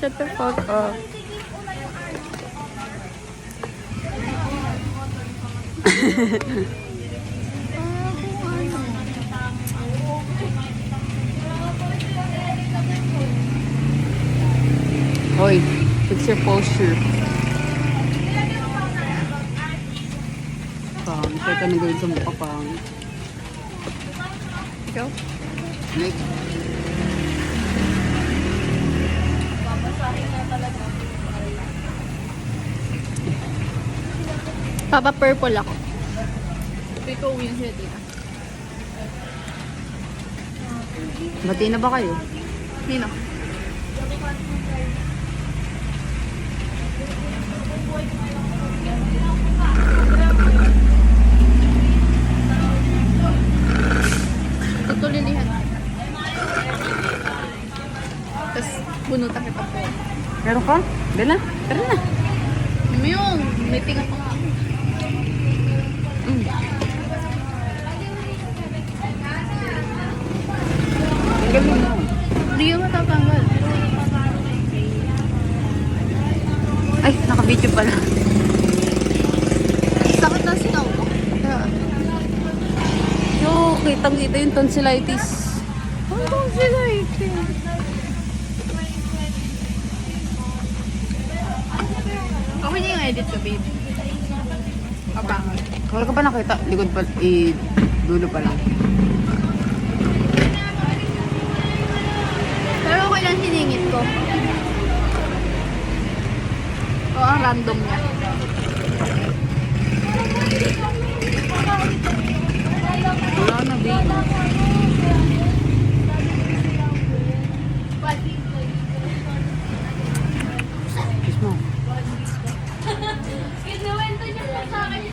Shut the fuck up. Hoy, fix your posture. Siya ka nagawin sa mukha pang. Ikaw? Next. Papa purple ako. Ikaw win siya dito. Bati na ba kayo? Nino? Tutulilihan. Tapos bunutan kita po. Meron ka? Dala? Tara na. Yung, may tinga pa nga. Tanggalin mo. Hindi ka matatanggal. Ay, naka-video pala. Sakit na sinaw ko. Yo, kitang-kita yung tonsillitis. Ano tonsillitis? Okay na yung edit ko, babe. Kapangal. Wala ka pa nakita? Likod pa, dulo pa lang. Pero okay lang hiningit ko. O, ang random niya. Wala na, babe.